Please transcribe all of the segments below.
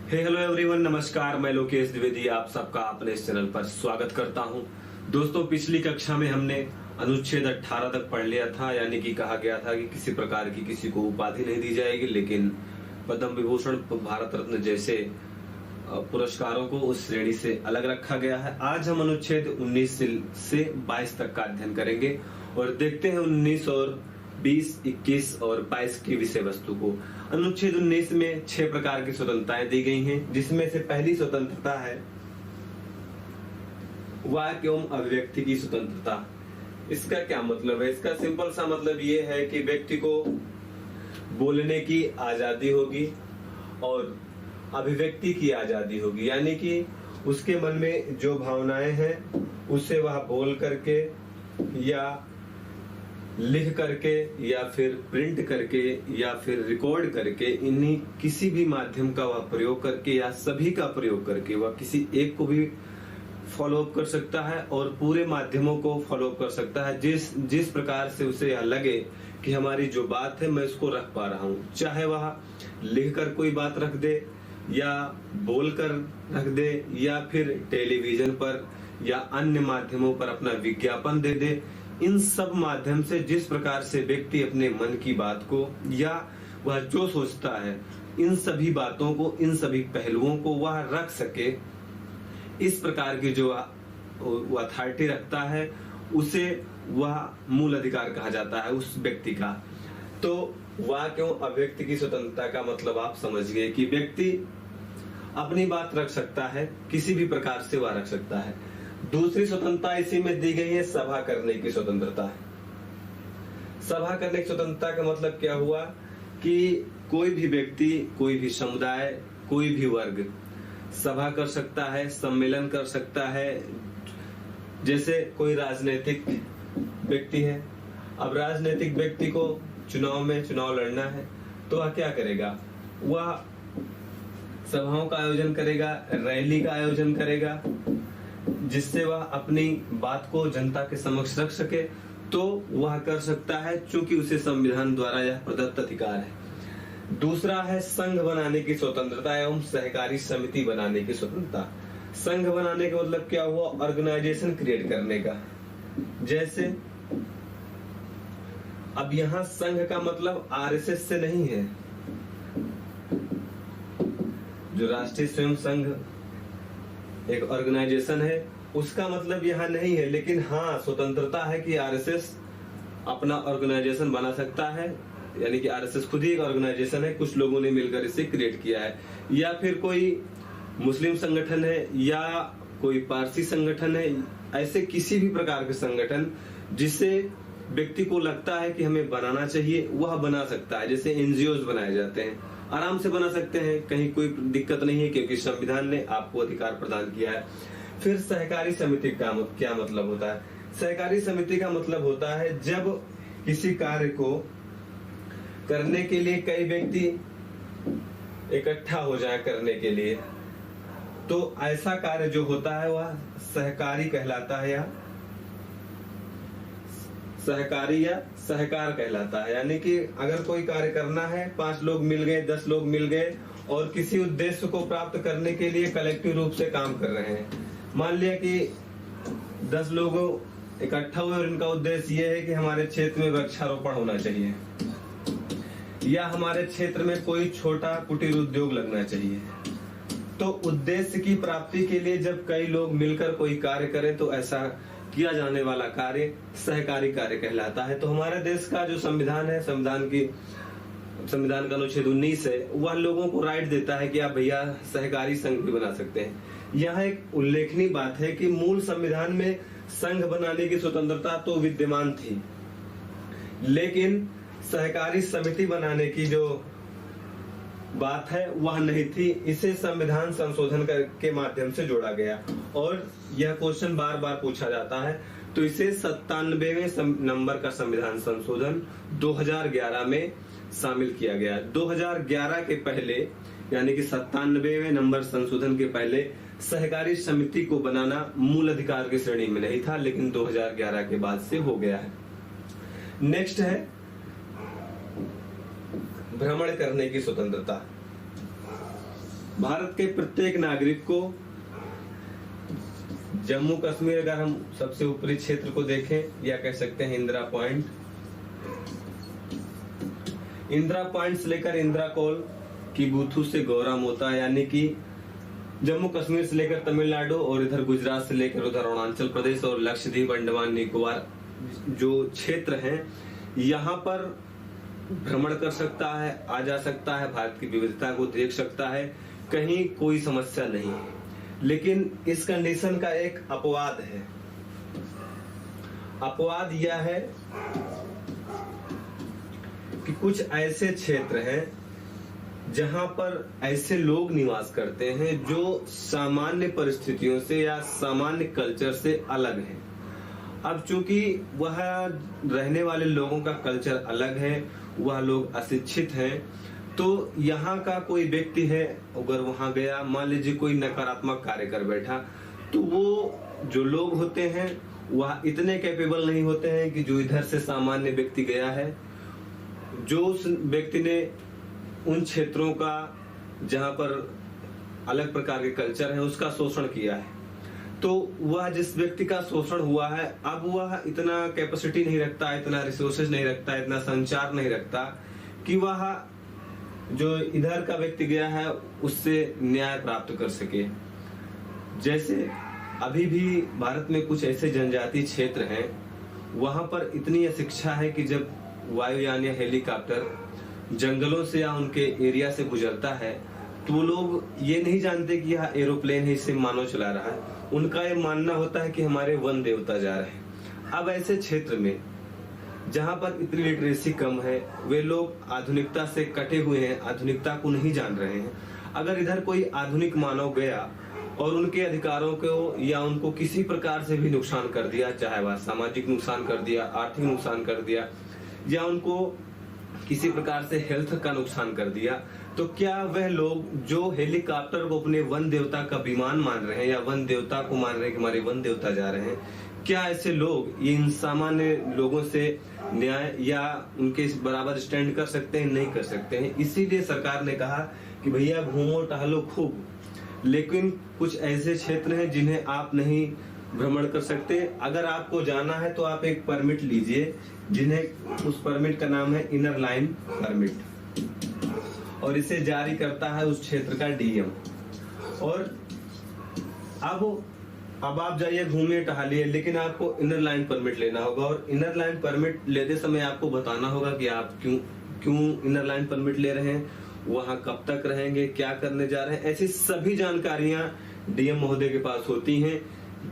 Hello everyone, नमस्कार। मैं लोकेश द्विवेदी आप सबका अपने इस चैनल पर स्वागत करता हूं। दोस्तों, पिछली कक्षा में हमने अनुच्छेद 18 तक पढ़ लिया था, यानी कि कहा गया था कि किसी प्रकार की किसी को उपाधि नहीं दी जाएगी, लेकिन पद्म विभूषण, भारत रत्न जैसे पुरस्कारों को उस श्रेणी से अलग रखा गया है। आज हम अनुच्छेद 19 से 22 तक का अध्ययन करेंगे और देखते हैं 19 और 20, 21 और 22 की विषय वस्तु को। अनुच्छेद 19 में 6 प्रकार की स्वतंत्रताएं दी गई हैं, जिसमें से पहली स्वतंत्रता है वाक् एवं अभिव्यक्ति की स्वतंत्रता। इसका क्या मतलब है? इसका सिंपल सा मतलब ये है कि व्यक्ति को बोलने की आजादी होगी और अभिव्यक्ति की आजादी होगी, यानी कि उसके मन में जो भावनाएं हैं उसे वह बोल करके या लिख करके या फिर प्रिंट करके या फिर रिकॉर्ड करके, इन्हीं किसी भी माध्यम का वह प्रयोग करके या सभी का प्रयोग करके वह किसी एक को भी फॉलो अप कर सकता है और पूरे माध्यमों को फॉलो अप कर सकता है, जिस प्रकार से उसे यह लगे कि हमारी जो बात है मैं उसको रख पा रहा हूँ। चाहे वह लिख कर कोई बात रख दे या बोल कर रख दे या फिर टेलीविजन पर या अन्य माध्यमों पर अपना विज्ञापन दे दे। इन सब माध्यम से जिस प्रकार से व्यक्ति अपने मन की बात को या वह जो सोचता है, इन सभी बातों को, इन सभी पहलुओं को वह रख सके, इस प्रकार की जो अथॉरिटी रखता है उसे वह मूल अधिकार कहा जाता है उस व्यक्ति का। तो वाक् एवं अभिव्यक्ति की स्वतंत्रता का मतलब आप समझ गए कि व्यक्ति अपनी बात रख सकता है, किसी भी प्रकार से वह रख सकता है। दूसरी स्वतंत्रता इसी में दी गई है सभा करने की स्वतंत्रता। सभा करने की स्वतंत्रता का मतलब क्या हुआ कि कोई भी व्यक्ति, कोई भी समुदाय, कोई भी वर्ग सभा कर सकता है, सम्मेलन कर सकता है। जैसे कोई राजनीतिक व्यक्ति है, अब राजनीतिक व्यक्ति को चुनाव लड़ना है तो वह क्या करेगा? वह सभाओं का आयोजन करेगा, रैली का आयोजन करेगा, जिससे वह अपनी बात को जनता के समक्ष रख सके। तो वह कर सकता है, चूंकि उसे संविधान द्वारा यह प्रदत्त अधिकार है। दूसरा है संघ बनाने की स्वतंत्रता एवं सहकारी समिति बनाने की स्वतंत्रता। संघ बनाने का मतलब क्या हुआ? ऑर्गेनाइजेशन क्रिएट करने का। जैसे अब यहाँ संघ का मतलब आरएसएस से नहीं है, जो राष्ट्रीय स्वयं संघ एक ऑर्गेनाइजेशन है, उसका मतलब यहाँ नहीं है, लेकिन हाँ स्वतंत्रता है कि आरएसएस अपना ऑर्गेनाइजेशन बना सकता है, यानी कि आरएसएस खुद ही एक ऑर्गेनाइजेशन है, कुछ लोगों ने मिलकर इसे क्रिएट किया है। या फिर कोई मुस्लिम संगठन है या कोई पारसी संगठन है, ऐसे किसी भी प्रकार के संगठन जिसे व्यक्ति को लगता है कि हमें बनाना चाहिए, वह बना सकता है। जैसे एनजीओज बनाए जाते हैं, आराम से बना सकते हैं, कहीं कोई दिक्कत नहीं है, क्योंकि संविधान ने आपको अधिकार प्रदान किया है। फिर सहकारी समिति का क्या मतलब होता है? सहकारी समिति का मतलब होता है जब किसी कार्य को करने के लिए कई व्यक्ति इकट्ठा हो जाए करने के लिए, तो ऐसा कार्य जो होता है वह सहकारी कहलाता है, या सहकारी या सहकार कहलाता है। यानी कि अगर कोई कार्य करना है, 5 लोग मिल गए, 10 लोग मिल गए और किसी उद्देश्य को प्राप्त करने के लिए कलेक्टिव रूप से काम कर रहे हैं। मान लिया कि 10 लोग इकट्ठा हुए और इनका उद्देश्य यह है कि हमारे क्षेत्र में वृक्षारोपण होना चाहिए या हमारे क्षेत्र में कोई छोटा कुटीर उद्योग लगना चाहिए। तो उद्देश्य की प्राप्ति के लिए जब कई लोग मिलकर कोई कार्य करें तो ऐसा किया जाने वाला कार्य सहकारी कार्य कहलाता है। तो हमारे देश का जो संविधान है, संविधान का अनुच्छेद 19 है, वह लोगों को राइट देता है कि आप भैया सहकारी संघ भी बना सकते हैं। यहाँ एक उल्लेखनीय बात है कि मूल संविधान में संघ बनाने की स्वतंत्रता तो विद्यमान थी, लेकिन सहकारी समिति बनाने की जो बात है वह नहीं थी। इसे संविधान संशोधन के माध्यम से जोड़ा गया और यह क्वेश्चन बार बार पूछा जाता है। तो इसे 97वें नंबर का संविधान संशोधन 2011 में शामिल किया गया। 2011 के पहले, यानी कि 97वें नंबर संशोधन के पहले सहकारी समिति को बनाना मूल अधिकार की श्रेणी में नहीं था, लेकिन 2011 के बाद से हो गया है। नेक्स्ट है भ्रमण करने की स्वतंत्रता। भारत के प्रत्येक नागरिक को जम्मू कश्मीर, अगर हम सबसे ऊपरी क्षेत्र को देखें या कह सकते हैं इंदिरा पॉइंट, इंदिरा पॉइंट से लेकर इंदिरा कॉल की बूथू से गौरा मोता, यानी कि जम्मू कश्मीर से लेकर तमिलनाडु और इधर गुजरात से लेकर उधर अरुणाचल प्रदेश और लक्षद्वीप, अंडमान निकोबार जो क्षेत्र हैं, यहाँ पर भ्रमण कर सकता है, आ जा सकता है, भारत की विविधता को देख सकता है, कहीं कोई समस्या नहीं है। लेकिन इस कंडीशन का एक अपवाद है। अपवाद यह है कि कुछ ऐसे क्षेत्र हैं जहां पर ऐसे लोग निवास करते हैं जो सामान्य परिस्थितियों से या सामान्य कल्चर से अलग हैं। अब चूंकि वह रहने वाले लोगों का कल्चर अलग है, वह लोग अशिक्षित हैं, तो यहाँ का कोई व्यक्ति है, अगर वहां गया, मान लीजिए कोई नकारात्मक कार्य कर बैठा, तो वो जो लोग होते हैं वह इतने कैपेबल नहीं होते हैं कि जो इधर से सामान्य व्यक्ति गया है, जो उस व्यक्ति ने उन क्षेत्रों का जहां पर अलग प्रकार के कल्चर है उसका शोषण किया है, तो वह जिस व्यक्ति का शोषण हुआ है, अब वह इतना कैपेसिटी नहीं रखता, इतना रिसोर्सेज नहीं रखता, इतना संचार नहीं रखता कि वह जो इधर का व्यक्ति गया है उससे न्याय प्राप्त कर सके। जैसे अभी भी भारत में कुछ ऐसे जनजातीय क्षेत्र हैं, वहां पर इतनी अशिक्षा है कि जब वायुयान या हेलीकॉप्टर जंगलों से या उनके एरिया से गुजरता है तो वो लोग ये नहीं जानते कि यह एरोप्लेन है, इससे मानव चला रहा है। उनका ये मानना होता है कि हमारे वन देवता जा रहे हैं। अब ऐसे क्षेत्र में जहां पर इतनी लिटरेसी कम है, वे लोग आधुनिकता से कटे हुए हैं, आधुनिकता को नहीं जान रहे हैं। अगर इधर कोई आधुनिक मानव गया और उनके अधिकारों को या उनको किसी प्रकार से भी नुकसान कर दिया, चाहे वह सामाजिक नुकसान कर दिया, आर्थिक नुकसान कर दिया, या उनको किसी प्रकार से हेल्थ का नुकसान कर दिया, तो क्या वह लोग जो हेलीकॉप्टर को अपने वन देवता का विमान मान रहे हैं या वन देवता को मान रहे हैं कि हमारे वन देवता जा रहे हैं, क्या ऐसे लोग इन सामान्य लोगों से न्याय या उनके बराबर स्टैंड कर सकते हैं? नहीं कर सकते हैं। इसीलिए सरकार ने कहा कि भैया घूमो टहलो खूब, लेकिन कुछ ऐसे क्षेत्र हैं जिन्हें आप नहीं भ्रमण कर सकते। अगर आपको जाना है तो आप एक परमिट लीजिए, जिन्हें उस परमिट का नाम है इनर लाइन परमिट, और इसे जारी करता है उस क्षेत्र का डीएम। और अब आप जाइए घूमिए टहलिए, लेकिन आपको इनर लाइन परमिट लेना होगा, और इनर लाइन परमिट लेते समय आपको बताना होगा कि आप क्यों इनर लाइन परमिट ले रहे हैं, वहां कब तक रहेंगे, क्या करने जा रहे हैं। ऐसी सभी जानकारियां डीएम महोदय के पास होती हैं,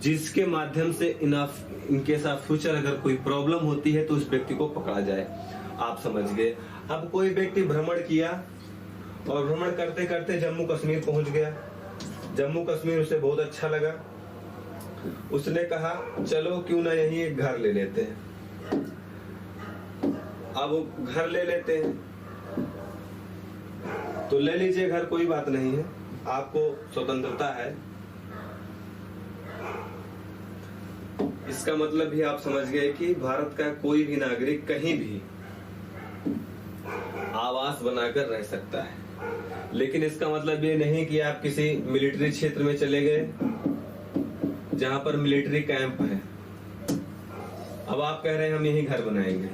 जिसके माध्यम से इनके साथ फ्यूचर अगर कोई प्रॉब्लम होती है तो उस व्यक्ति को पकड़ा जाए। आप समझ गए। अब कोई व्यक्ति भ्रमण किया और भ्रमण करते करते जम्मू कश्मीर पहुंच गया, जम्मू कश्मीर उसे बहुत अच्छा लगा, उसने कहा चलो क्यों ना यहीं एक घर ले लेते हैं। अब घर ले लेते हैं तो ले लीजिए घर, कोई बात नहीं है, आपको स्वतंत्रता है। इसका मतलब भी आप समझ गए कि भारत का कोई भी नागरिक कहीं भी आवास बनाकर रह सकता है। लेकिन इसका मतलब ये नहीं कि आप किसी मिलिट्री क्षेत्र में चले गए जहां पर मिलिट्री कैंप है, अब आप कह रहे हैं हम यही घर बनाएंगे,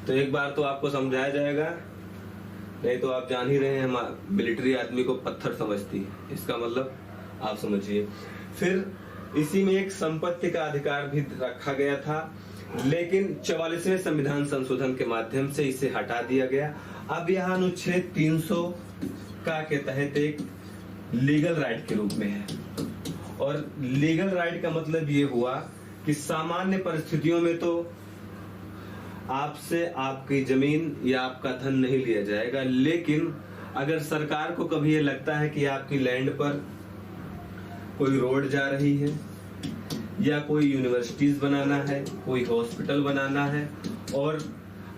तो एक बार तो आपको समझाया जाएगा, नहीं तो आप जान ही रहे हैं मिलिट्री आदमी को पत्थर समझती है। इसका मतलब आप समझिए। फिर इसी में एक संपत्ति का अधिकार भी रखा गया था, लेकिन 44वें संविधान संशोधन के माध्यम से इसे हटा दिया गया। अब यह अनुच्छेद 300 का के तहत एक लीगल राइट के रूप में है, और लीगल राइट का मतलब ये हुआ कि सामान्य परिस्थितियों में तो आपसे आपकी जमीन या आपका धन नहीं लिया जाएगा, लेकिन अगर सरकार को कभी ये लगता है कि आपकी लैंड पर कोई रोड जा रही है या कोई यूनिवर्सिटीज बनाना है, कोई हॉस्पिटल बनाना है और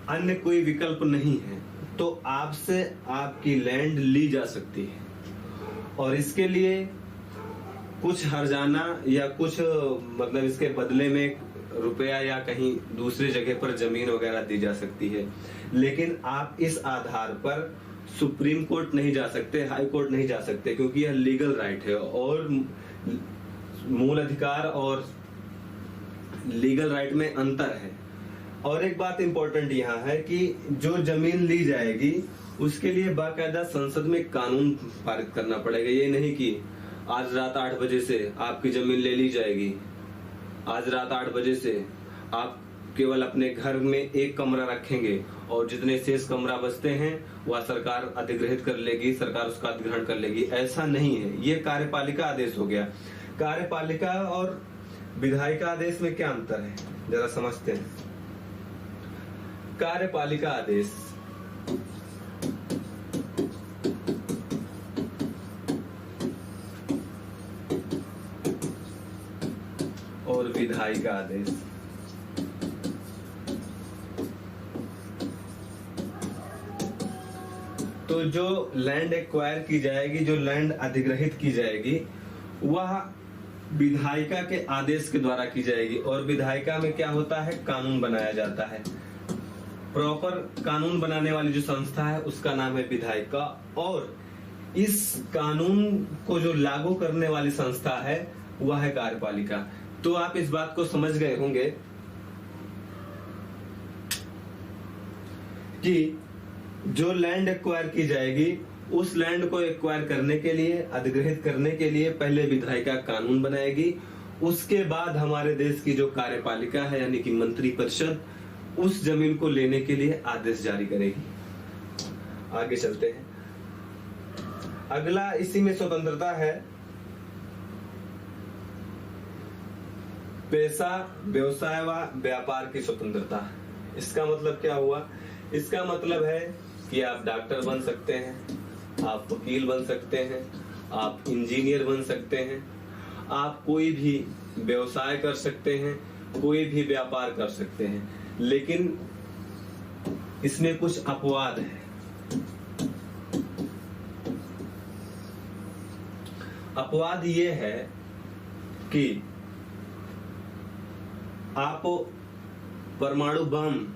अन्य कोई विकल्प नहीं है, तो आपसे आपकी लैंड ली जा सकती है, और इसके लिए कुछ हर्जाना या कुछ मतलब इसके बदले में रुपया या कहीं दूसरी जगह पर जमीन वगैरह दी जा सकती है। लेकिन आप इस आधार पर सुप्रीम कोर्ट नहीं जा सकते, हाई कोर्ट नहीं जा सकते, क्योंकि यह लीगल राइट है। और मूल अधिकार और लीगल राइट में अंतर है। और एक बात इंपॉर्टेंट यहाँ है कि जो जमीन ली जाएगी उसके लिए बाकायदा संसद में कानून पारित करना पड़ेगा। ये नहीं कि आज रात 8 बजे से आपकी जमीन ले ली जाएगी, आज रात 8 बजे से आप केवल अपने घर में एक कमरा रखेंगे और जितने शेष कमरा बचते हैं वह सरकार अधिग्रहित कर लेगी, सरकार उसका अधिग्रहण कर लेगी। ऐसा नहीं है, ये कार्यपालिका आदेश हो गया। कार्यपालिका और विधायिका आदेश में क्या अंतर है जरा समझते हैं। कार्यपालिका आदेश और विधायिका आदेश। तो जो लैंड एक्वायर की जाएगी, जो लैंड अधिग्रहित की जाएगी, वह विधायिका के आदेश के द्वारा की जाएगी। और विधायिका में क्या होता है, कानून बनाया जाता है। प्रॉपर कानून बनाने वाली जो संस्था है उसका नाम है विधायिका, और इस कानून को जो लागू करने वाली संस्था है वह है कार्यपालिका। तो आप इस बात को समझ गए होंगे कि जो लैंड एक्वायर की जाएगी उस लैंड को एक्वायर करने के लिए, अधिग्रहित करने के लिए पहले विधायिका कानून बनाएगी। उसके बाद हमारे देश की जो कार्यपालिका है यानी कि मंत्री परिषद उस जमीन को लेने के लिए आदेश जारी करेगी। आगे चलते हैं। अगला इसी में स्वतंत्रता है पेशा, व्यवसाय व व्यापार की स्वतंत्रता। इसका मतलब क्या हुआ, इसका मतलब है कि आप डॉक्टर बन सकते हैं, आप वकील बन सकते हैं, आप इंजीनियर बन सकते हैं, आप कोई भी व्यवसाय कर सकते हैं, कोई भी व्यापार कर सकते हैं। लेकिन इसमें कुछ अपवाद है। अपवाद ये है कि आप परमाणु बम,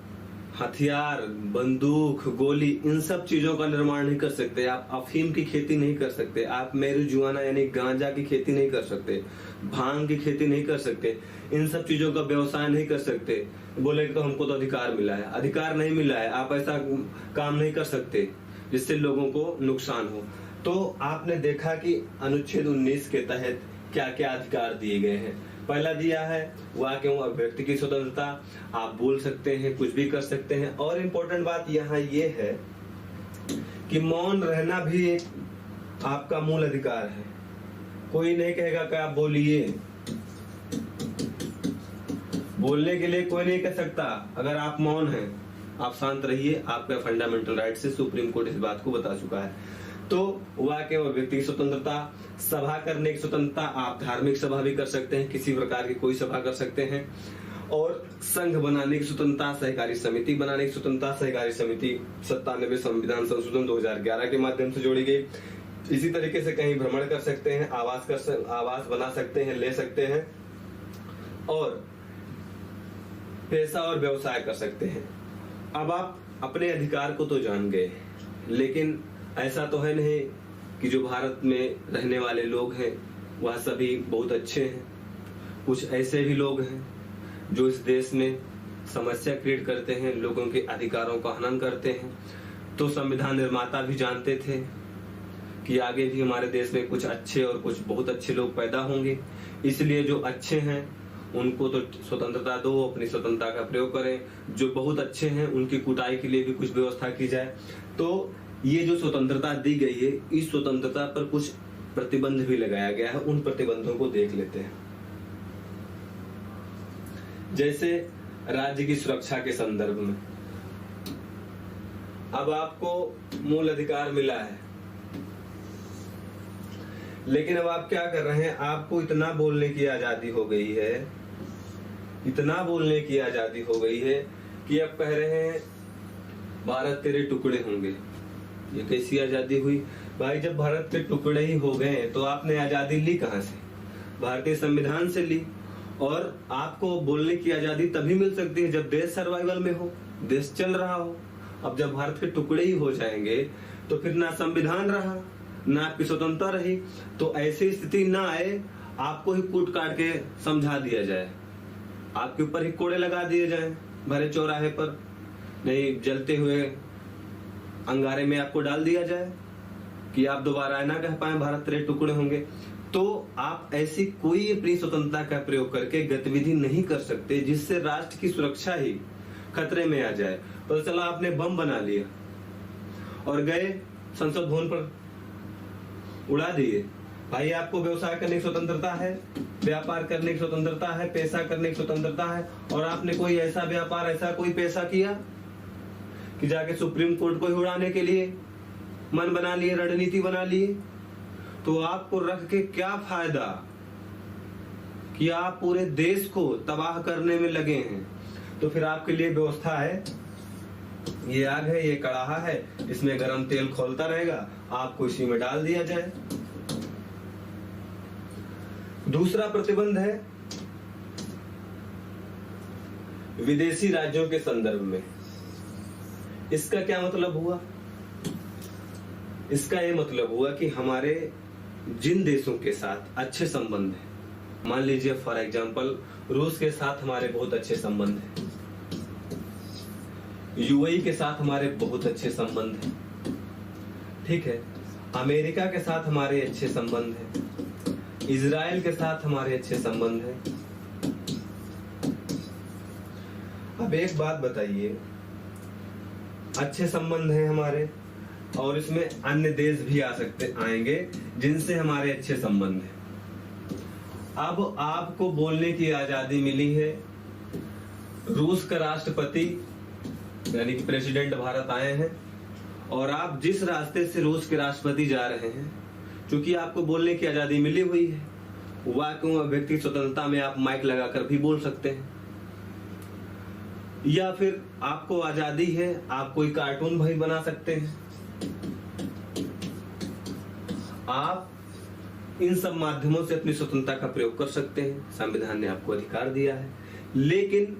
हथियार, बंदूक, गोली, इन सब चीजों का निर्माण नहीं कर सकते। आप अफीम की खेती नहीं कर सकते, आप मैरिजुआना यानी गांजा की खेती नहीं कर सकते, भांग की खेती नहीं कर सकते, इन सब चीजों का व्यवसाय नहीं कर सकते। बोले तो हमको तो अधिकार मिला है, अधिकार नहीं मिला है। आप ऐसा काम नहीं कर सकते जिससे लोगों को नुकसान हो। तो आपने देखा कि अनुच्छेद 19 के तहत क्या क्या अधिकार दिए गए हैं। पहला दिया है वह क्यों अभिव्यक्ति की स्वतंत्रता, आप बोल सकते हैं, कुछ भी कर सकते हैं। और इम्पोर्टेंट बात यहाँ ये है कि मौन रहना भी एक आपका मूल अधिकार है। कोई नहीं कहेगा कि आप बोलिए, बोलने के लिए कोई नहीं कह सकता। अगर आप मौन हैं, आप शांत रहिए, आपका फंडामेंटल राइट से सुप्रीम कोर्ट इस बात को बता चुका है। तो वह केवल व्यक्ति की स्वतंत्रता, सभा करने की स्वतंत्रता, आप धार्मिक सभा भी कर सकते हैं, किसी प्रकार की कोई सभा कर सकते हैं। और संघ बनाने की स्वतंत्रता, सहकारी समिति बनाने की स्वतंत्रता। सहकारी समिति 97 संविधान संशोधन 2011 के माध्यम से जोड़ी गई। इसी तरीके से कहीं भ्रमण कर सकते हैं, आवास बना सकते हैं, ले सकते हैं, और पेशा और व्यवसाय कर सकते हैं। अब आप अपने अधिकार को तो जान गए, लेकिन ऐसा तो है नहीं कि जो भारत में रहने वाले लोग हैं वह सभी बहुत अच्छे हैं। कुछ ऐसे भी लोग हैं जो इस देश में समस्या क्रिएट करते हैं, लोगों के अधिकारों का हनन करते हैं। तो संविधान निर्माता भी जानते थे कि आगे भी हमारे देश में कुछ अच्छे और कुछ बहुत अच्छे लोग पैदा होंगे, इसलिए जो अच्छे हैं उनको तो स्वतंत्रता दो, अपनी स्वतंत्रता का प्रयोग करें। जो बहुत अच्छे हैं उनकी कुटाई के लिए भी कुछ व्यवस्था की जाए। तो ये जो स्वतंत्रता दी गई है, इस स्वतंत्रता पर कुछ प्रतिबंध भी लगाया गया है। उन प्रतिबंधों को देख लेते हैं। जैसे राज्य की सुरक्षा के संदर्भ में अब आपको मूल अधिकार मिला है, लेकिन अब आप क्या कर रहे हैं, आपको इतना बोलने की आजादी हो गई है, इतना बोलने की आजादी हो गई है कि अब कह रहे हैं भारत तेरे टुकड़े होंगे। ये कैसी आजादी हुई भाई? जब भारत के टुकड़े ही हो गए तो आपने आजादी ली कहां से? भारतीय संविधान से ली। और आपको बोलने की आजादी तभी मिल सकती है जब देश सर्वाइवल में हो, देश चल रहा हो। अब जब भारत के टुकड़े ही हो जाएंगे तो फिर ना संविधान रहा, ना आपकी स्वतंत्रता रही। तो ऐसी स्थिति ना आए, आपको ही कूट काट के समझा दिया जाए, आपके ऊपर ही कोड़े लगा दिए जाए भरे चौराहे पर, नहीं जलते हुए अंगारे में आपको डाल दिया जाए कि आप दोबारा ना कह पाए भारत तेरे टुकड़े होंगे। तो आप ऐसी कोई अपनी स्वतंत्रता का प्रयोग करके गतिविधि नहीं कर सकते जिससे राष्ट्र की सुरक्षा ही खतरे में आ जाए। तो चला आपने बम बना लिया और गए संसद भवन पर उड़ा दिए। भाई आपको व्यवसाय करने की स्वतंत्रता है, व्यापार करने की स्वतंत्रता है, पैसा करने की स्वतंत्रता है, और आपने कोई ऐसा व्यापार, ऐसा कोई पैसा किया कि जाके सुप्रीम कोर्ट को ही उड़ाने के लिए मन बना लिए, रणनीति बना लिए। तो आपको रख के क्या फायदा कि आप पूरे देश को तबाह करने में लगे हैं। तो फिर आपके लिए व्यवस्था है, ये आग है, ये कड़ाहा है, इसमें गरम तेल खौलता रहेगा, आपको इसी में डाल दिया जाए। दूसरा प्रतिबंध है विदेशी राज्यों के संदर्भ में। इसका क्या मतलब हुआ? इसका ये मतलब हुआ कि हमारे जिन देशों के साथ अच्छे संबंध हैं, मान लीजिए फॉर एग्जांपल रूस के साथ हमारे बहुत अच्छे संबंध हैं, यूएई के साथ हमारे बहुत अच्छे संबंध हैं, ठीक है, अमेरिका के साथ हमारे अच्छे संबंध हैं, इजराइल के साथ हमारे अच्छे संबंध हैं। अब एक बात बताइए, अच्छे संबंध हैं हमारे और इसमें अन्य देश भी आएंगे जिनसे हमारे अच्छे संबंध हैं। अब आपको बोलने की आजादी मिली है, रूस का राष्ट्रपति यानी कि प्रेसिडेंट भारत आए हैं, और आप जिस रास्ते से रूस के राष्ट्रपति जा रहे हैं, क्योंकि आपको बोलने की आजादी मिली हुई है, वाक्यों व्यक्ति स्वतंत्रता में आप माइक लगाकर भी बोल सकते हैं, या फिर आपको आजादी है, आप कोई कार्टून भाई बना सकते हैं, आप इन सब माध्यमों से अपनी स्वतंत्रता का प्रयोग कर सकते हैं, संविधान ने आपको अधिकार दिया है। लेकिन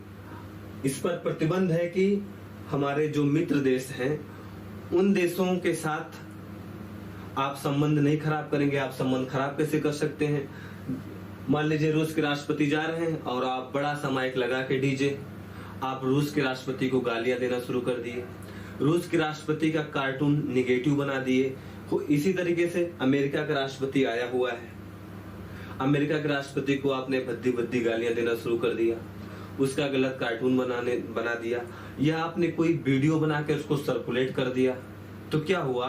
इस पर प्रतिबंध है कि हमारे जो मित्र देश हैं उन देशों के साथ आप संबंध नहीं खराब करेंगे। आप संबंध खराब कैसे कर सकते हैं? मान लीजिए रूस के राष्ट्रपति जा रहे हैं और आप बड़ा सा माइक लगा के डीजे आप रूस के राष्ट्रपति को गालियां देना शुरू कर दिए, रूस के राष्ट्रपति का कार्टून निगेटिव बना दिए। तो इसी तरीके से अमेरिका का राष्ट्रपति आया हुआ है, अमेरिका के राष्ट्रपति को आपने भद्दी भद्दी गालियां देना शुरू कर दिया, उसका गलत कार्टून बना दिया, या आपने कोई वीडियो बना के उसको सर्कुलेट कर दिया। तो क्या हुआ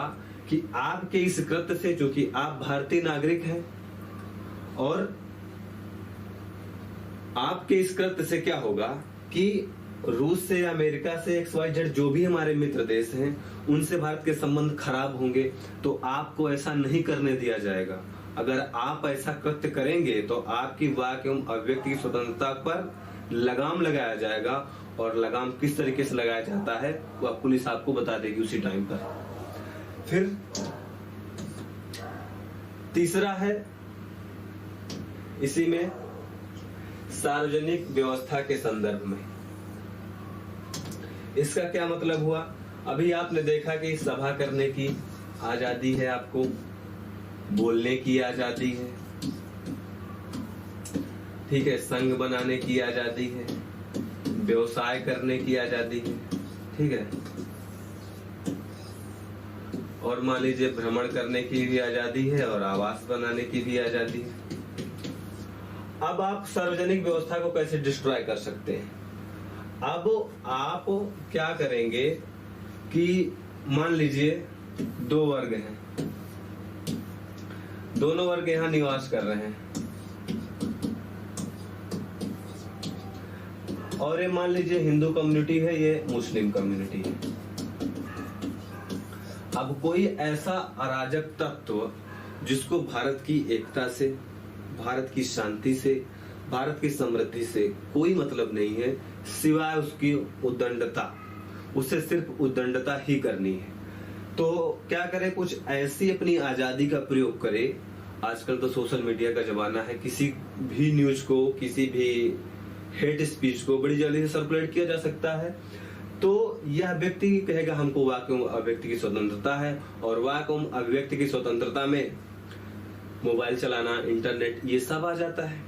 कि आपके इस कृत्य से, जो कि आप भारतीय नागरिक हैं, और आपके इस कृत्य से क्या होगा कि रूस से, अमेरिका से, XYZ जो भी हमारे मित्र देश हैं उनसे भारत के संबंध खराब होंगे। तो आपको ऐसा नहीं करने दिया जाएगा। अगर आप ऐसा कृत्य करेंगे तो आपकी वाक एवं अभिव्यक्ति की स्वतंत्रता पर लगाम लगाया जाएगा, और लगाम किस तरीके से लगाया जाता है वह पुलिस आपको बता देगी उसी टाइम पर। फिर तीसरा है इसी में सार्वजनिक व्यवस्था के संदर्भ में। इसका क्या मतलब हुआ? अभी आपने देखा कि सभा करने की आजादी है, आपको बोलने की आजादी है, ठीक है, संघ बनाने की आजादी है, व्यवसाय करने की आजादी है, ठीक है, और मान लीजिए भ्रमण करने की भी आजादी है और आवास बनाने की भी आजादी है। अब आप सार्वजनिक व्यवस्था को कैसे डिस्ट्रॉय कर सकते हैं? अब आप क्या करेंगे कि मान लीजिए दो वर्ग हैं, दोनों वर्ग यहां निवास कर रहे हैं, और ये मान लीजिए हिंदू कम्युनिटी है, ये मुस्लिम कम्युनिटी है। अब कोई ऐसा अराजक तत्व जिसको भारत की एकता से, भारत की शांति से, भारत की समृद्धि से कोई मतलब नहीं है सिवाय उसकी उद्दंडता, उसे सिर्फ उद्दंडता ही करनी है। तो क्या करे, कुछ ऐसी अपनी आजादी का प्रयोग करे। आजकल तो सोशल मीडिया का जमाना है, किसी भी न्यूज को, किसी भी हेट स्पीच को बड़ी जल्दी से सर्कुलेट किया जा सकता है। तो यह व्यक्ति कहेगा हमको वाक एवं अभिव्यक्ति की स्वतंत्रता है, और वाक एवं अभिव्यक्ति की स्वतंत्रता में मोबाइल चलाना, इंटरनेट, ये सब आ जाता है।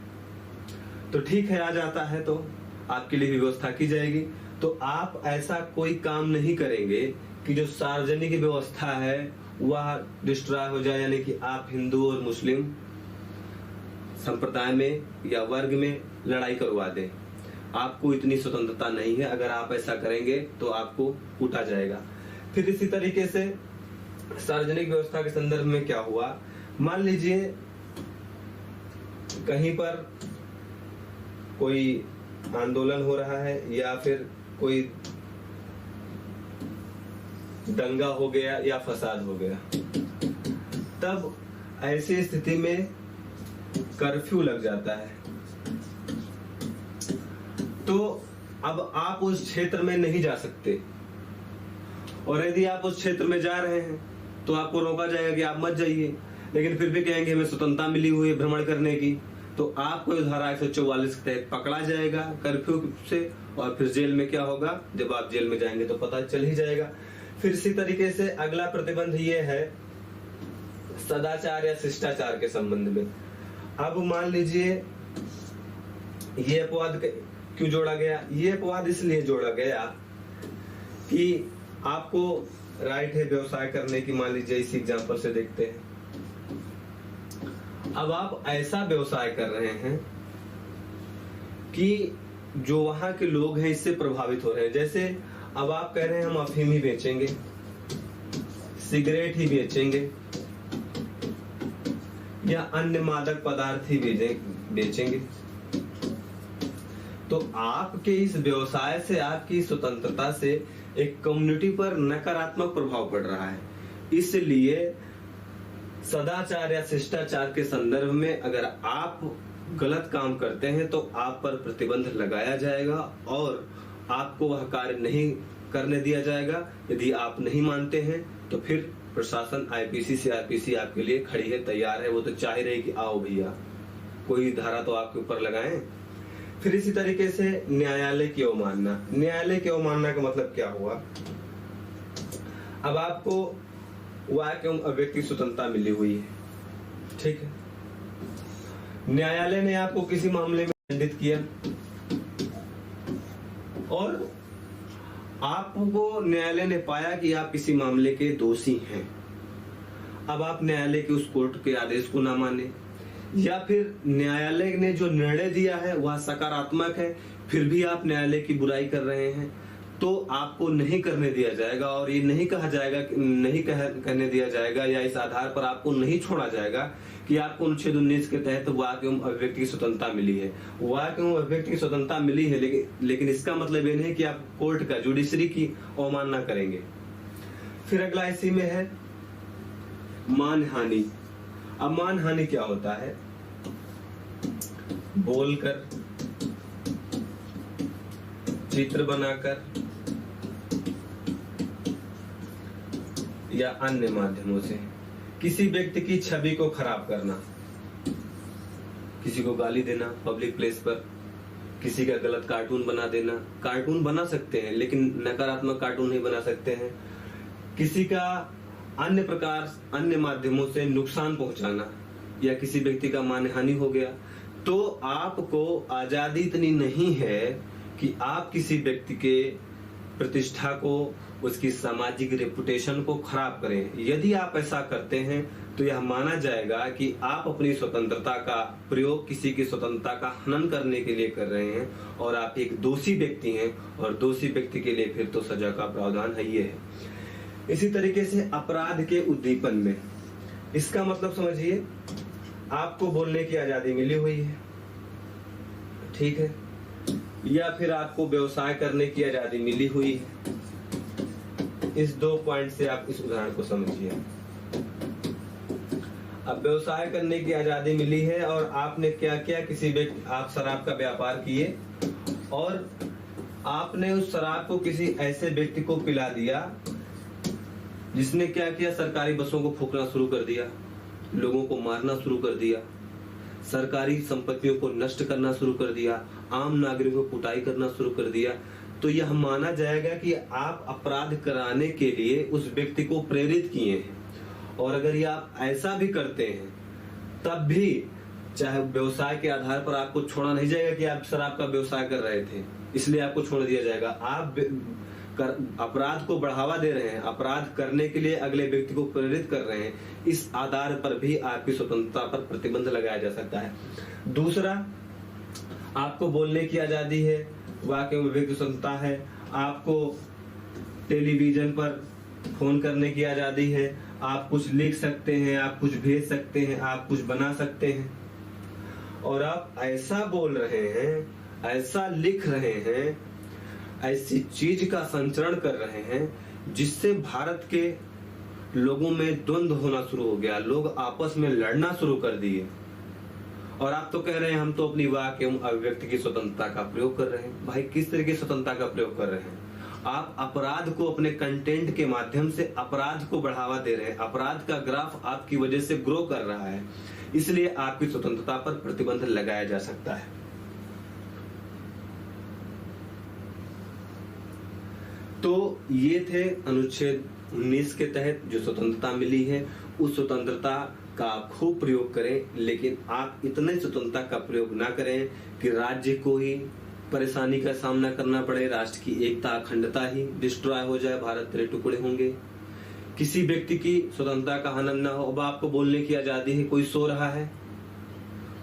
तो ठीक है, आ जाता है तो आपके लिए भी व्यवस्था की जाएगी। तो आप ऐसा कोई काम नहीं करेंगे कि जो सार्वजनिक व्यवस्था है वह डिस्ट्रॉय हो जाए, यानी कि आप हिंदू और मुस्लिम संप्रदाय में या वर्ग में लड़ाई करवा दें। आपको इतनी स्वतंत्रता नहीं है। अगर आप ऐसा करेंगे तो आपको कूटा जाएगा। फिर इसी तरीके से सार्वजनिक व्यवस्था के संदर्भ में क्या हुआ, मान लीजिए कहीं पर कोई आंदोलन हो रहा है या फिर कोई दंगा हो गया या फसाद हो गया, तब ऐसी स्थिति में कर्फ्यू लग जाता है। तो अब आप उस क्षेत्र में नहीं जा सकते, और यदि आप उस क्षेत्र में जा रहे हैं तो आपको रोका जाएगा कि आप मत जाइए, लेकिन फिर भी कहेंगे हमें स्वतंत्रता मिली हुई है भ्रमण करने की, तो आपको धारा 144 के तहत पकड़ा जाएगा कर्फ्यू से, और फिर जेल में क्या होगा, जब आप जेल में जाएंगे तो पता चल ही जाएगा। फिर इसी तरीके से अगला प्रतिबंध ये है सदाचार या शिष्टाचार के संबंध में। अब मान लीजिए ये अपवाद क्यों जोड़ा गया, ये अपवाद इसलिए जोड़ा गया कि आपको राइट है व्यवसाय करने की। मान लीजिए इस एग्जांपल से देखते हैं, अब आप ऐसा व्यवसाय कर रहे हैं कि जो वहां के लोग हैं इससे प्रभावित हो रहे हैं। जैसे अब आप कह रहे हैं हम अफीम ही बेचेंगे, सिगरेट ही बेचेंगे या अन्य मादक पदार्थ ही बेचेंगे, तो आपके इस व्यवसाय से, आपकी स्वतंत्रता से एक कम्युनिटी पर नकारात्मक प्रभाव पड़ रहा है। इसलिए सदाचार या शिष्टाचार के संदर्भ में अगर आप गलत काम करते हैं तो आप पर प्रतिबंध लगाया जाएगा और आपको वह कार्य नहीं करने दिया जाएगा। यदि आप नहीं मानते हैं तो फिर प्रशासन आईपीसी सीआरपीसी आपके लिए खड़ी है, तैयार है। वो तो चाह रहे कि आओ भैया कोई धारा तो आपके ऊपर लगाएं। फिर इसी तरीके से न्यायालय की अवमानना। न्यायालय की अवमानना का मतलब क्या हुआ, अब आपको वाक एवं अभिव्यक्ति स्वतंत्रता मिली हुई है, ठीक है, न्यायालय ने आपको किसी मामले में दंडित किया और आपको न्यायालय ने पाया कि आप किसी मामले के दोषी हैं। अब आप न्यायालय के उस कोर्ट के आदेश को ना माने, या फिर न्यायालय ने जो निर्णय दिया है वह सकारात्मक है फिर भी आप न्यायालय की बुराई कर रहे हैं, तो आपको नहीं करने दिया जाएगा। और ये नहीं कहा जाएगा, नहीं कहने दिया जाएगा, या इस आधार पर आपको नहीं छोड़ा जाएगा कि आपको अनुच्छेद 19 के तहत वाक एवं अभिव्यक्ति की स्वतंत्रता मिली है। वाक एवं अभिव्यक्ति की स्वतंत्रता मिली है, लेकिन इसका मतलब ये नहीं कि आप कोर्ट का, जुडिशरी की अवमानना करेंगे। फिर अगला इसी में है मानहानि। अब मानहानि क्या होता है, बोलकर, चित्र बनाकर या अन्य माध्यमों से किसी व्यक्ति की छवि को खराब करना, किसी को गाली देना पब्लिक प्लेस पर, किसी का गलत कार्टून बना देना। कार्टून बना सकते हैं लेकिन नकारात्मक कार्टून नहीं बना सकते हैं। किसी का अन्य प्रकार, अन्य माध्यमों से नुकसान पहुंचाना, या किसी व्यक्ति का मानहानि हो गया, तो आपको आजादी इतनी नहीं है कि आप किसी व्यक्ति के प्रतिष्ठा को, उसकी सामाजिक रेपुटेशन को खराब करें। यदि आप ऐसा करते हैं तो यह माना जाएगा कि आप अपनी स्वतंत्रता का प्रयोग किसी की स्वतंत्रता का हनन करने के लिए कर रहे हैं और आप एक दोषी व्यक्ति हैं, और दोषी व्यक्ति के लिए फिर तो सजा का प्रावधान है ये है। इसी तरीके से अपराध के उद्दीपन में, इसका मतलब समझिए आपको बोलने की आजादी मिली हुई है, ठीक है, या फिर आपको व्यवसाय करने की आजादी मिली हुई है। इस 2 पॉइंट से आप इस उदाहरण को समझिए। अब व्यवसाय करने की आजादी मिली है और आपने क्या किया, किसी व्यक्ति, आप शराब का व्यापार किए और आपने उस शराब को किसी ऐसे व्यक्ति को पिला दिया जिसने क्या किया, सरकारी बसों को फूंकना शुरू कर दिया, लोगों को मारना शुरू कर दिया, सरकारी संपत्तियों को नष्ट करना शुरू कर दिया, आम नागरिकों को कुटाई करना शुरू कर दिया। तो यह माना जाएगा कि आप अपराध कराने के लिए उस व्यक्ति को प्रेरित किए हैं। और अगर ये आप ऐसा भी करते हैं तब भी चाहे व्यवसाय के आधार पर आपको छोड़ा नहीं जाएगा कि आप शराब का व्यवसाय कर रहे थे इसलिए आपको छोड़ दिया जाएगा। आप अपराध को बढ़ावा दे रहे हैं, अपराध करने के लिए अगले व्यक्ति को प्रेरित कर रहे हैं, इस आधार पर भी आपकी स्वतंत्रता पर प्रतिबंध लगाया जा सकता है। दूसरा, आपको बोलने की आजादी है, वाक्य में व्यक्ति स्वतंत्रता है, आपको टेलीविजन पर फोन करने की आजादी है, आप कुछ लिख सकते हैं, आप कुछ भेज सकते हैं, आप कुछ बना सकते हैं। और आप ऐसा बोल रहे हैं, ऐसा लिख रहे हैं, ऐसी चीज का संचरण कर रहे हैं जिससे भारत के लोगों में द्वंद्व होना शुरू हो गया, लोग आपस में लड़ना शुरू कर दिए। और आप तो कह रहे हैं हम तो अपनी वाक एवं अभिव्यक्ति की स्वतंत्रता का प्रयोग कर रहे हैं। भाई किस तरह की स्वतंत्रता का प्रयोग कर रहे हैं? आप अपराध को अपने कंटेंट के माध्यम से अपराध को बढ़ावा दे रहे हैं, अपराध का ग्राफ आपकी वजह से ग्रो कर रहा है, इसलिए आपकी स्वतंत्रता पर प्रतिबंध लगाया जा सकता है। तो ये थे अनुच्छेद 19 के तहत जो स्वतंत्रता मिली है, उस स्वतंत्रता का आप खूब प्रयोग करें, लेकिन आप इतने स्वतंत्रता का प्रयोग ना करें कि राज्य को ही परेशानी का सामना करना पड़े, राष्ट्र की एकता अखंडता ही डिस्ट्रॉय हो जाए, भारत तेरे टुकड़े होंगे, किसी व्यक्ति की स्वतंत्रता का हनन ना हो। अब आपको बोलने की आजादी है, कोई सो रहा है,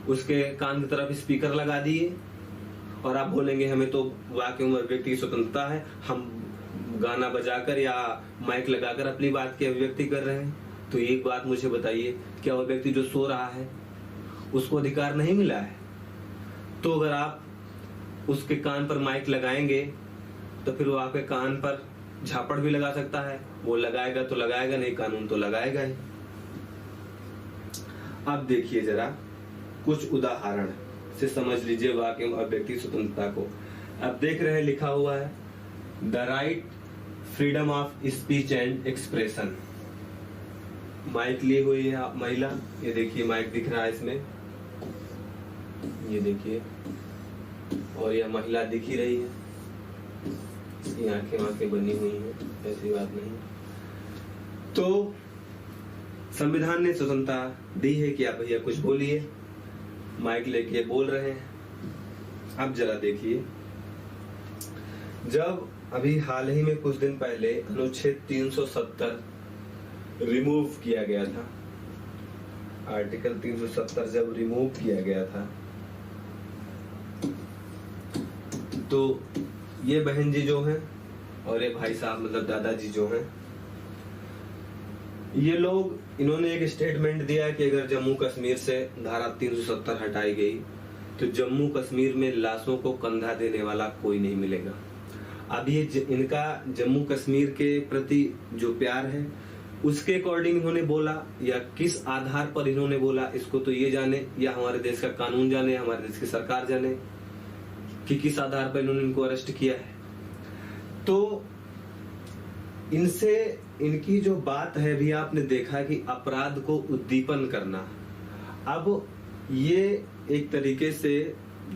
उसके कान की तरफ स्पीकर लगा दिए और आप बोलेंगे हमें तो वाक्य में व्यक्ति की स्वतंत्रता है, हम गाना बजाकर या माइक लगाकर अपनी बात की अभिव्यक्ति कर रहे हैं। तो एक बात मुझे बताइए, क्या वो व्यक्ति जो सो रहा है उसको अधिकार नहीं मिला है? तो अगर आप उसके कान पर माइक लगाएंगे तो फिर वो आपके कान पर झापड़ भी लगा सकता है, वो लगाएगा तो लगाएगा, नहीं कानून तो लगाएगा ही। अब देखिए जरा कुछ उदाहरण से समझ लीजिए वाक्य एवं अभिव्यक्ति स्वतंत्रता को। अब देख रहे हैं लिखा हुआ है the right freedom of speech and expression. Mike ली हुई है आप महिला, ये देखिए माइक दिख रहा है इसमें, ये देखिए, और यह महिला दिख ही रही है, इसकी आंखें वांखें बनी हुई हैं, ऐसी बात नहीं। तो संविधान ने स्वतंत्रता दी है कि आप भैया कुछ बोलिए, माइक लेके बोल रहे हैं। अब जरा देखिए, जब अभी हाल ही में कुछ दिन पहले अनुच्छेद 370 रिमूव किया गया था, आर्टिकल 370 जब रिमूव किया गया था, तो ये बहन जी जो हैं और ये भाई साहब मतलब दादाजी जो हैं, ये लोग इन्होंने एक स्टेटमेंट दिया कि अगर जम्मू कश्मीर से धारा 370 हटाई गई तो जम्मू कश्मीर में लाशों को कंधा देने वाला कोई नहीं मिलेगा। अब ये इनका जम्मू कश्मीर के प्रति जो प्यार है उसके अकॉर्डिंग इन्होंने बोला, या किस आधार पर इन्होंने बोला इसको तो ये जाने, या हमारे देश का कानून जाने, हमारे देश की सरकार जाने कि किस आधार पर इन्होंने इनको अरेस्ट किया है। तो इनसे इनकी जो बात है भी आपने देखा कि अपराध को उद्दीपन करना। अब ये एक तरीके से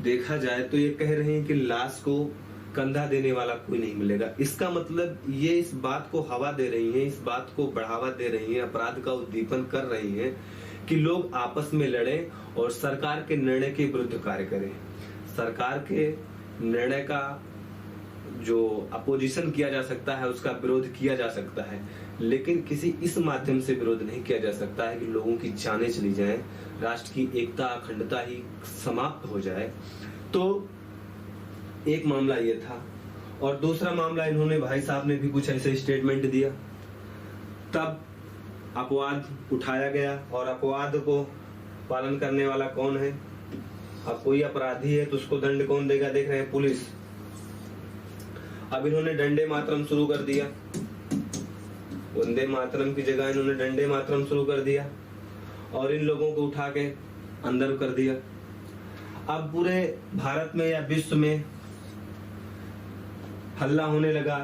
देखा जाए तो ये कह रहे हैं कि लाश को कंधा देने वाला कोई नहीं मिलेगा। इसका मतलब ये इस बात को हवा दे रही हैं, इस बात को बढ़ावा दे रही हैं, अपराध का उद्दीपन कर रही हैं कि लोग आपस में लड़ें और सरकार के निर्णय के विरुद्ध कार्य करें। सरकार के निर्णय का जो अपोजिशन किया जा सकता है, उसका विरोध किया जा सकता है, लेकिन किसी इस माध्यम से विरोध नहीं किया जा सकता है कि लोगों की जानें चली जाएं, राष्ट्र की एकता अखंडता ही समाप्त हो जाए। तो एक मामला ये था, और दूसरा मामला इन्होंने भाई साहब ने भी कुछ ऐसे स्टेटमेंट दिया, तब अपवाद उठाया गया। और अपवाद को पालन करने वाला कौन है? अब कोई अपराधी है तो उसको दंड कौन देगा? देख रहे हैं पुलिस। अब इन्होंने डंडे मातरम शुरू कर दिया, वंदे मातरम की जगह इन्होंने डंडे मातरम शुरू कर दिया और इन लोगों को उठा के अंदर कर दिया। अब पूरे भारत में या विश्व में हल्ला होने लगा।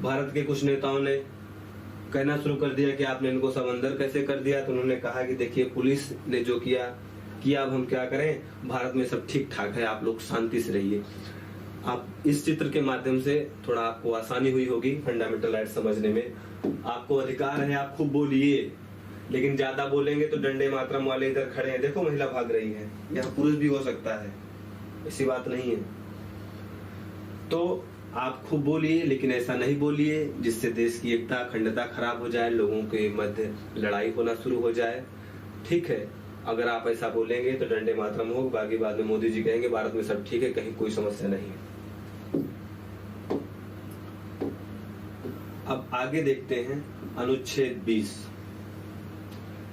भारत के कुछ नेताओं ने कहना शुरू कर दिया कि आपने इनको सब अंदर कैसे कर दिया। तो उन्होंने कहा कि देखिए पुलिस ने जो किया, अब हम क्या करें, भारत में सब ठीक ठाक है, आप लोग शांति से रहिए। आप इस चित्र के माध्यम से थोड़ा आपको आसानी हुई होगी फंडामेंटल राइट समझने में। आपको अधिकार है, आप खूब बोलिए, लेकिन ज्यादा बोलेंगे तो डंडे मातरम वाले इधर खड़े हैं, देखो महिला भाग रही है, यहाँ पुरुष भी हो सकता है, ऐसी बात नहीं है। तो आप खूब बोलिए, लेकिन ऐसा नहीं बोलिए जिससे देश की एकता अखंडता खराब हो जाए, लोगों के मध्य लड़ाई होना शुरू हो जाए। ठीक है, अगर आप ऐसा बोलेंगे तो डंडे मातरम हो, बाकी बाद में मोदी जी कहेंगे भारत में सब ठीक है, कहीं कोई समस्या नहीं है। अब आगे देखते हैं अनुच्छेद 20,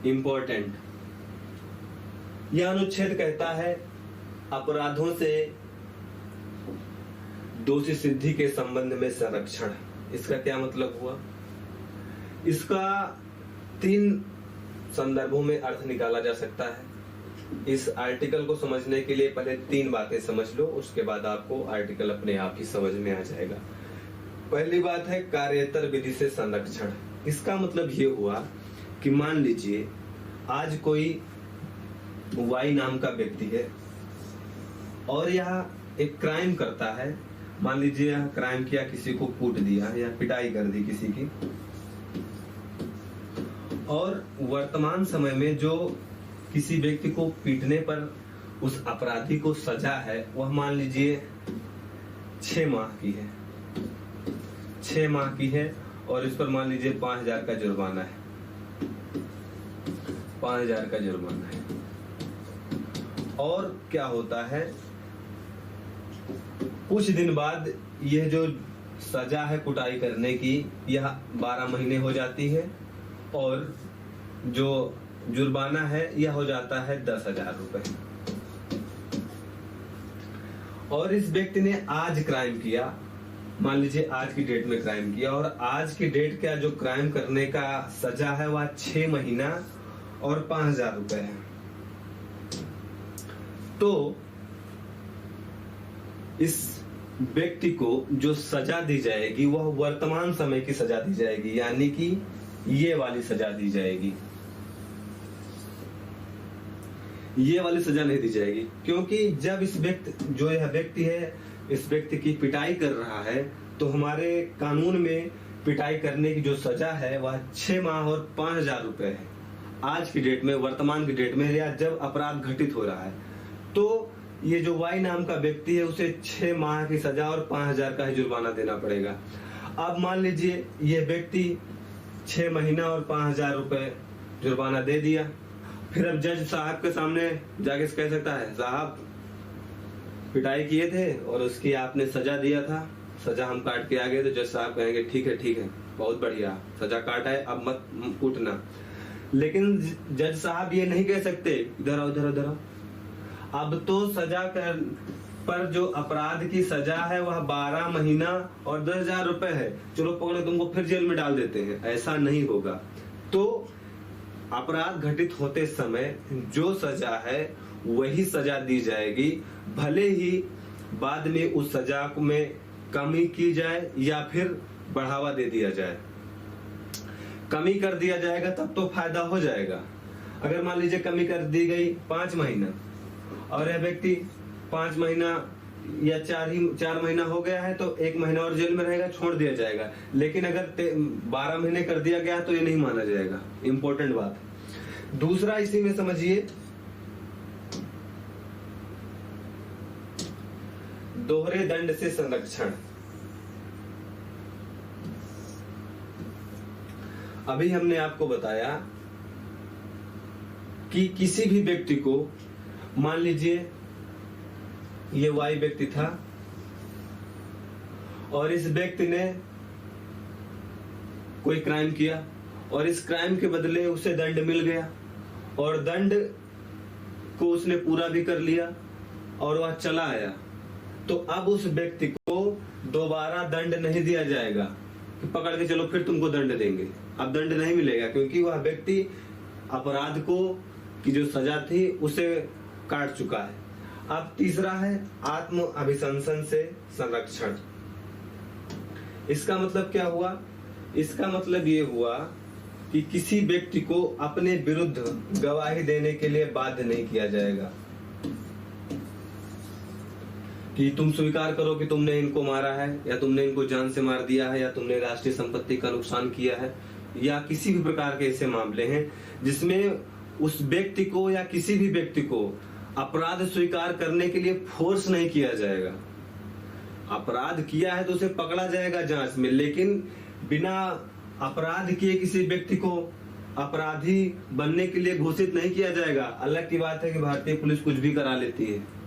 इंपॉर्टेंट। यह अनुच्छेद कहता है अपराधों से दोषी सिद्धि के संबंध में संरक्षण। इसका क्या मतलब हुआ? इसका 3 संदर्भों में अर्थ निकाला जा सकता है। इस आर्टिकल को समझने के लिए पहले 3 बातें समझ लो, उसके बाद आपको आर्टिकल अपने आप ही समझ में आ जाएगा। पहली बात है कार्यतर विधि से संरक्षण। इसका मतलब ये हुआ कि मान लीजिए आज कोई वाई नाम का व्यक्ति है और यह एक क्राइम करता है। मान लीजिए यह क्राइम किया, किसी को कूट दिया या पिटाई कर दी किसी की, और वर्तमान समय में जो किसी व्यक्ति को पीटने पर उस अपराधी को सजा है वह मान लीजिए 6 माह की है, 6 माह की है, और इस पर मान लीजिए 5,000 का जुर्माना है, 5,000 का जुर्माना है। और क्या होता है, कुछ दिन बाद यह जो सजा है कुटाई करने की, यह 12 महीने हो जाती है, और जो जुर्माना है यह हो जाता है 10,000 रुपए। और इस व्यक्ति ने आज क्राइम किया, मान लीजिए आज की डेट में क्राइम किया, और आज की डेट का जो क्राइम करने का सजा है वह 6 महीना और 5,000 रुपए है। तो इस व्यक्ति को जो सजा दी जाएगी वह वर्तमान समय की सजा दी जाएगी, यानी कि ये वाली सजा दी जाएगी, ये वाली सजा नहीं दी जाएगी। क्योंकि जब इस व्यक्ति, जो यह व्यक्ति है, इस व्यक्ति की पिटाई कर रहा है, तो हमारे कानून में पिटाई करने की जो सजा है वह 6 माह और 5,000 रुपए है आज की डेट में, वर्तमान की डेट में, या जब अपराध घटित हो रहा है। तो ये जो वाई नाम का व्यक्ति है उसे 6 माह की सजा और 5,000 का ही जुर्माना देना पड़ेगा। अब मान लीजिए ये व्यक्ति 6 महीना और 5,000 रुपए जुर्माना दे दिया, फिर अब जज साहब के सामने जाके कह सकता है, साहब पिटाई किए थे और उसकी आपने सजा दिया था, सजा हम काट के आ गए। तो जज साहब कहेंगे ठीक है, बहुत बढ़िया, सजा काटा है, अब मत कूटना। लेकिन जज साहब ये नहीं कह सकते, इधर आओ। अब तो सजा पर जो अपराध की सजा है वह 12 महीना और 10,000 रुपए है, चलो पकड़ो तुमको फिर जेल में डाल देते हैं, ऐसा नहीं होगा। तो अपराध घटित होते समय जो सजा है वही सजा दी जाएगी, भले ही बाद में उस सजा में कमी की जाए या फिर बढ़ावा दे दिया जाए। कमी कर दिया जाएगा तब तो फायदा हो जाएगा। अगर मान लीजिए कमी कर दी गई 5 महीना और यह व्यक्ति 5 महीना या 4 महीना हो गया है, तो 1 महीना और जेल में रहेगा, छोड़ दिया जाएगा। लेकिन अगर 12 महीने कर दिया गया तो ये नहीं माना जाएगा। इंपॉर्टेंट बात। दूसरा इसी में समझिए, दोहरे दंड से संरक्षण। अभी हमने आपको बताया कि किसी भी व्यक्ति को, मान लीजिए ये वाई व्यक्ति था और इस व्यक्ति ने कोई क्राइम किया और इस क्राइम के बदले उसे दंड मिल गया और दंड को उसने पूरा भी कर लिया और वह चला आया। तो अब उस व्यक्ति को दोबारा दंड नहीं दिया जाएगा कि पकड़ के चलो फिर तुमको दंड देंगे। अब दंड नहीं मिलेगा क्योंकि वह व्यक्ति अपराध को की जो सजा थी उसे काट चुका है। अब तीसरा है आत्म अभिशंसन से संरक्षण। इसका मतलब क्या हुआ? इसका मतलब ये हुआ कि किसी व्यक्ति को अपने विरुद्ध गवाही देने के लिए बाध्य नहीं किया जाएगा, कि तुम स्वीकार करो कि तुमने इनको मारा है, या तुमने इनको जान से मार दिया है, या तुमने राष्ट्रीय संपत्ति का नुकसान किया है, या किसी भी प्रकार के ऐसे मामले हैं जिसमें उस व्यक्ति को या किसी भी व्यक्ति को अपराध स्वीकार करने के लिए फोर्स नहीं किया जाएगा। अपराध किया है तो उसे पकड़ा जाएगा जांच में, लेकिन बिना अपराध किए किसी व्यक्ति को अपराधी बनने के लिए घोषित नहीं किया जाएगा। अलग की बात है कि भारतीय पुलिस कुछ भी करा लेती है।